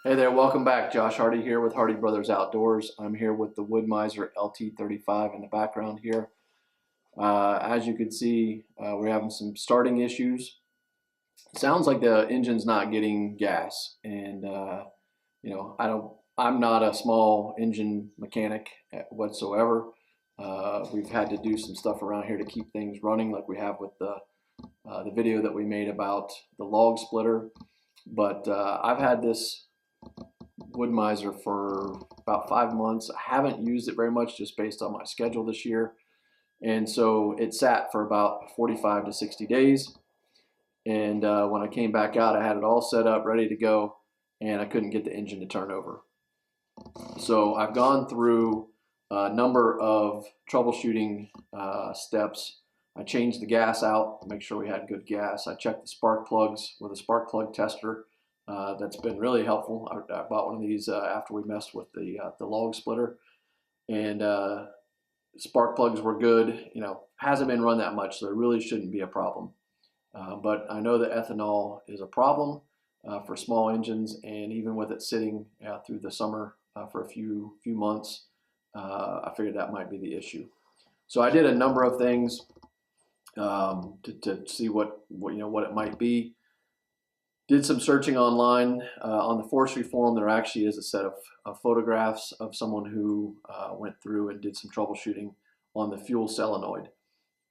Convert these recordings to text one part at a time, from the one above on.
Hey there, welcome back. Josh Hardy here with Hardy Brothers Outdoors. I'm here with the Wood-Mizer LT35 in the background here. As you can see, we're having some starting issues. It sounds like the engine's not getting gas, and I'm not a small engine mechanic whatsoever. We've had to do some stuff around here to keep things running, like we have with the video that we made about the log splitter. But I've had this Wood-Mizer for about 5 months. I haven't used it very much just based on my schedule this year. And so it sat for about 45 to 60 days. And when I came back out, I had it all set up, ready to go, and I couldn't get the engine to turn over. So I've gone through a number of troubleshooting steps. I changed the gas out to make sure we had good gas. I checked the spark plugs with a spark plug tester. That's been really helpful. I bought one of these after we messed with the log splitter, and spark plugs were good. Hasn't been run that much, so there really shouldn't be a problem. But I know that ethanol is a problem for small engines, and even with it sitting through the summer for a few months, I figured that might be the issue. So I did a number of things to see what it might be. Did some searching online. On the forestry forum, there actually is a set of photographs of someone who went through and did some troubleshooting on the fuel solenoid.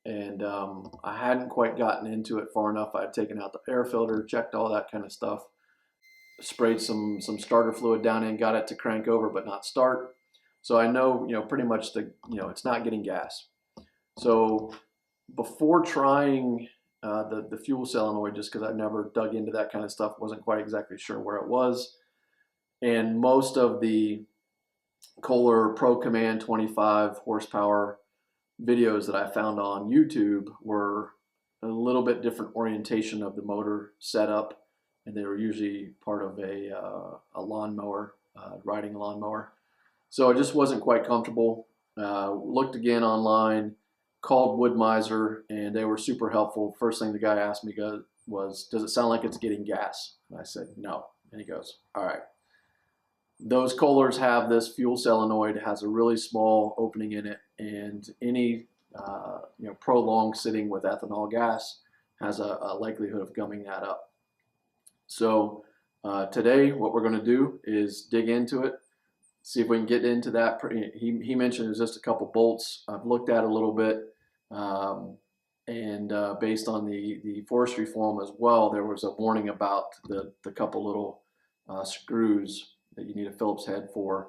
And I hadn't quite gotten into it far enough. I had taken out the air filter, checked all that kind of stuff, sprayed some starter fluid down in, got it to crank over but not start. So I know, pretty much it's not getting gas. So before trying the fuel solenoid, just because I've never dug into that kind of stuff, wasn't quite exactly sure where it was. And most of the Kohler Pro Command 25 horsepower videos that I found on YouTube were a little bit different orientation of the motor setup, and they were usually part of a lawnmower, riding lawnmower. So I just wasn't quite comfortable. Looked again online, called Wood-Mizer, and they were super helpful. First thing the guy asked me was, does it sound like it's getting gas? And I said, no. And he goes, all right. Those Kohlers have this fuel solenoid, has a really small opening in it, and any prolonged sitting with ethanol gas has a likelihood of gumming that up. So today what we're going to do is dig into it, see if we can get into that. He mentioned there's just a couple bolts. I've looked at it a little bit, and based on the forestry forum as well, there was a warning about the couple little screws that you need a Phillips head for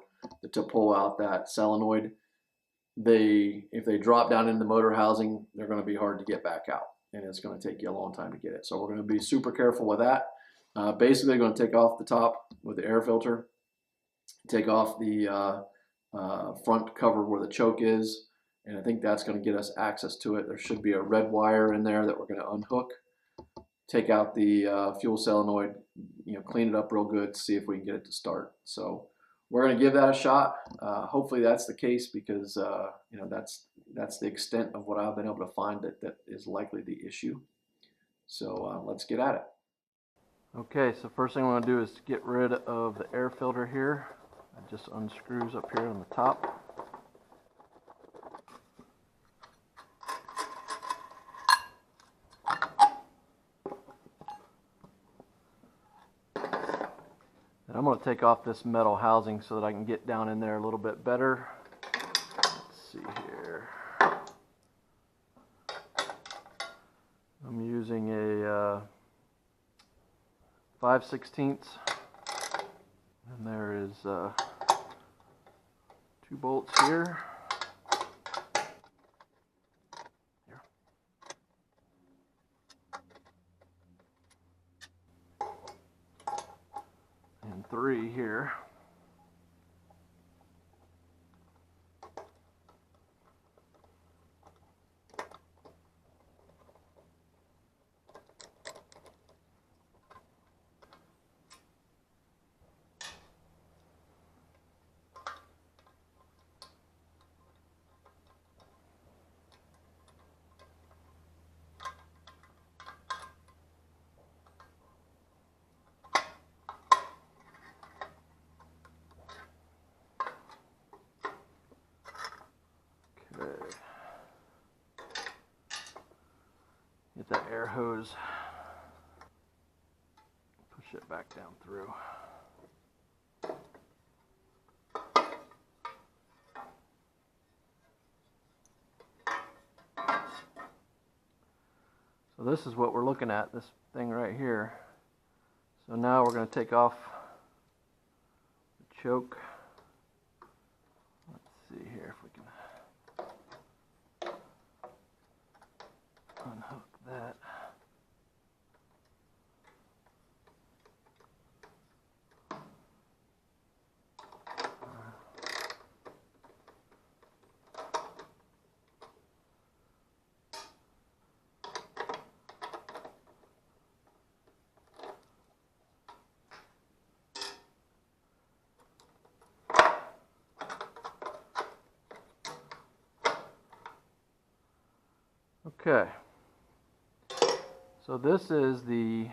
to pull out that solenoid. If they drop down in the motor housing, they're going to be hard to get back out, and it's going to take you a long time to get it. So we're going to be super careful with that. Basically going to take off the top with the air filter, take off the front cover where the choke is, and I think that's going to get us access to it. There should be a red wire in there that we're going to unhook, take out the fuel solenoid, clean it up real good, see if we can get it to start. So we're going to give that a shot. Hopefully that's the case, because that's the extent of what I've been able to find that is likely the issue. So let's get at it. Okay, so first thing I want to do is get rid of the air filter here. It just unscrews up here on the top. And I'm going to take off this metal housing so that I can get down in there a little bit better. Let's see here. I'm using a 5/16, and there is 2 bolts here. And 3 here. air hose. Push it back down through. So this is what we're looking at, this thing right here. So now we're going to take off the choke. Let's see here if we can unhook that. Okay, so this is the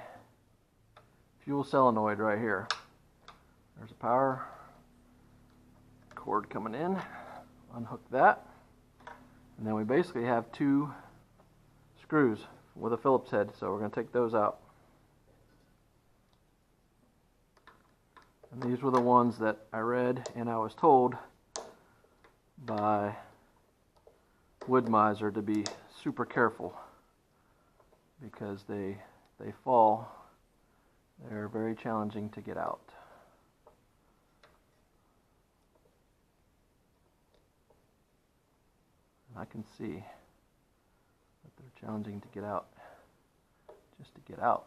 fuel solenoid right here. There's a power cord coming in. Unhook that, and then we basically have two screws with a Phillips head, so we're going to take those out. And these were the ones that I read and I was told by Wood-Mizer to be super careful, because they fall. They're very challenging to get out. And I can see that they're challenging to get out, just to get out.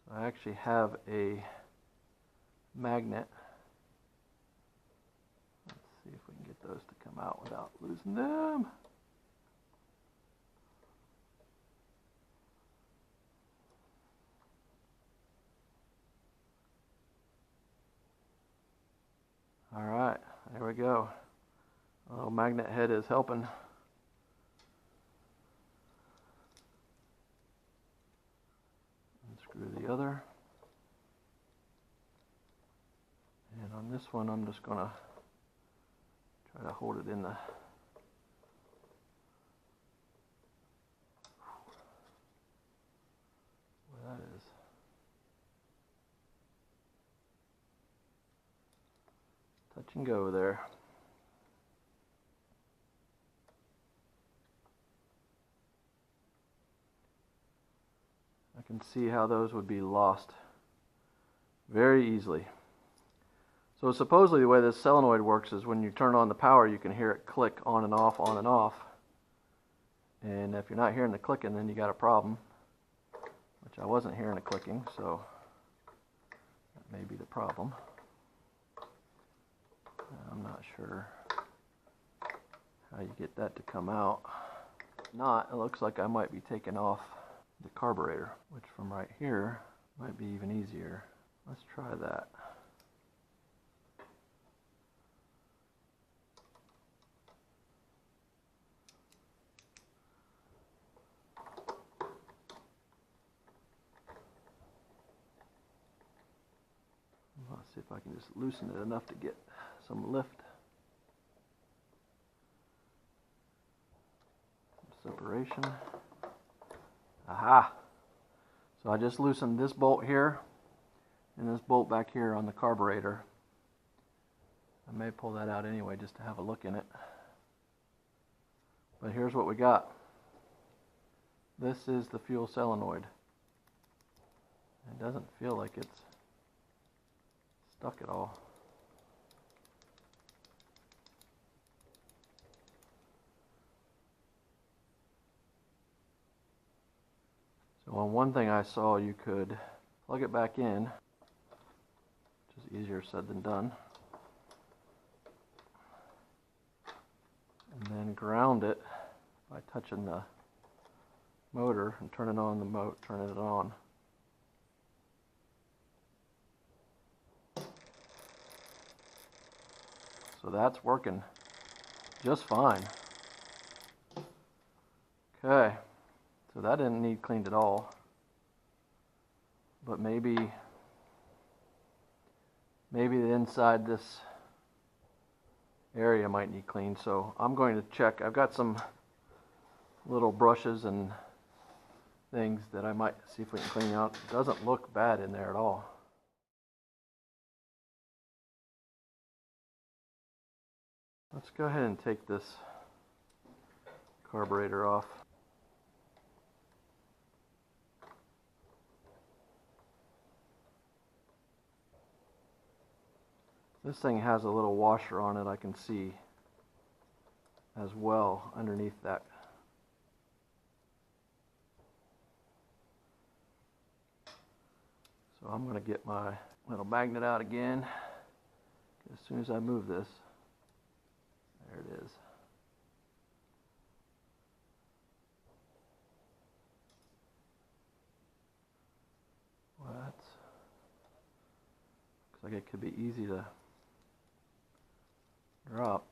So I actually have a magnet. See if we can get those to come out without losing them. All right, there we go. A little magnet head is helping. Unscrew the other. And on this one, I'm just gonna try to hold it in the where that is. Touch and go there. I can see how those would be lost very easily. So supposedly the way this solenoid works is when you turn on the power, you can hear it click on and off, on and off. And if you're not hearing the clicking, then you got a problem, which I wasn't hearing the clicking, so that may be the problem. I'm not sure how you get that to come out. If not, it looks like I might be taking off the carburetor, which from right here might be even easier. Let's try that. Let's see if I can just loosen it enough to get some lift. Some separation. Aha! So I just loosened this bolt here and this bolt back here on the carburetor. I may pull that out anyway just to have a look in it. But here's what we got. This is the fuel solenoid. It doesn't feel like it's stuck at all. So on one thing I saw, you could plug it back in, which is easier said than done, and then ground it by touching the motor and turning on the turning it on. So that's working just fine. Okay, so that didn't need cleaned at all. But maybe the inside this area might need cleaned. So I'm going to check. I've got some little brushes and things that I might see if we can clean out. It doesn't look bad in there at all. Let's go ahead and take this carburetor off. This thing has a little washer on it, I can see as well underneath that. So I'm going to get my little magnet out again. As soon as I move this, there it is. What? Looks like it could be easy to drop.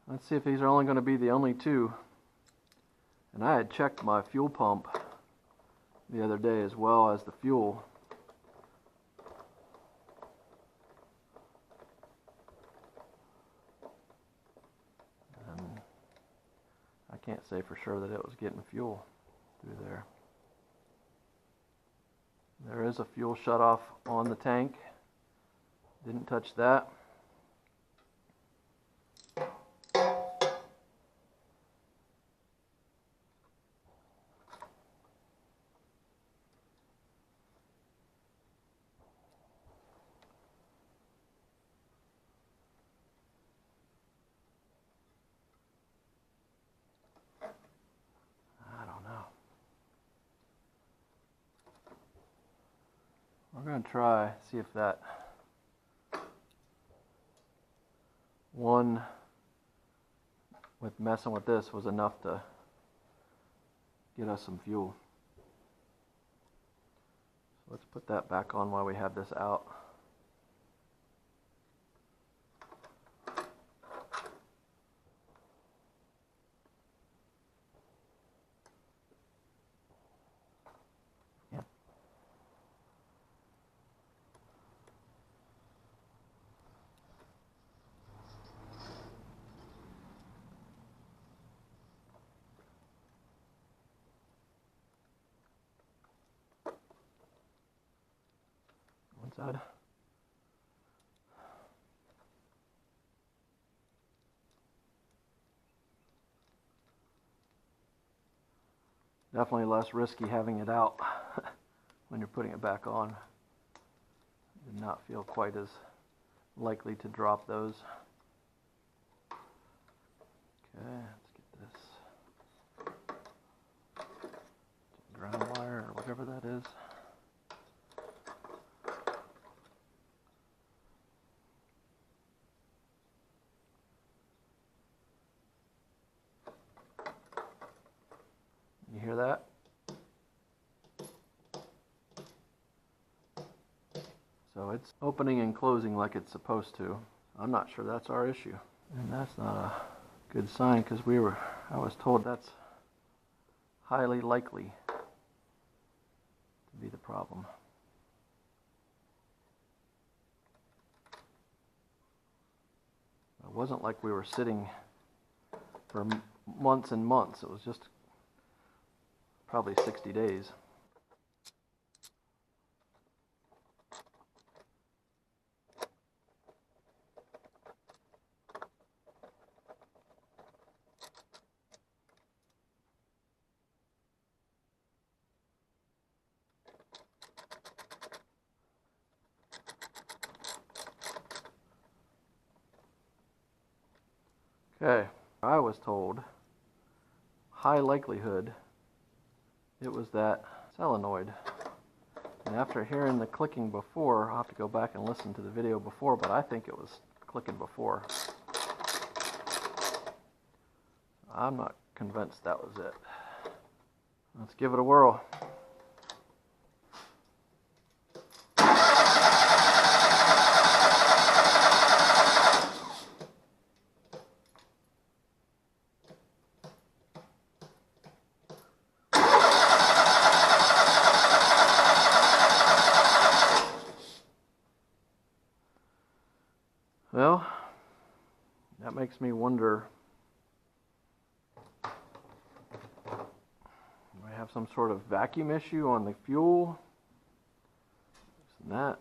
Let's see if these are only going to be the only two. And I had checked my fuel pump the other day as well as the fuel. And I can't say for sure that it was getting fuel through there. There is a fuel shutoff on the tank. Didn't touch that. We're going to try, see if that one with messing with this was enough to get us some fuel. So let's put that back on while we have this out. Side. Definitely less risky having it out when you're putting it back on. Did not feel quite as likely to drop those. Okay, let's get this ground wire or whatever that is. You hear that? So it's opening and closing like it's supposed to. I'm not sure that's our issue. And that's not a good sign because I was told that's highly likely to be the problem. It wasn't like we were sitting for months and months. It was just probably 60 days. Okay, I was told high likelihood it was that solenoid. And after hearing the clicking before, I'll have to go back and listen to the video before, but I think it was clicking before. I'm not convinced that was it. Let's give it a whirl. Well, makes me wonder, do I have some sort of vacuum issue on the fuel? Isn't that?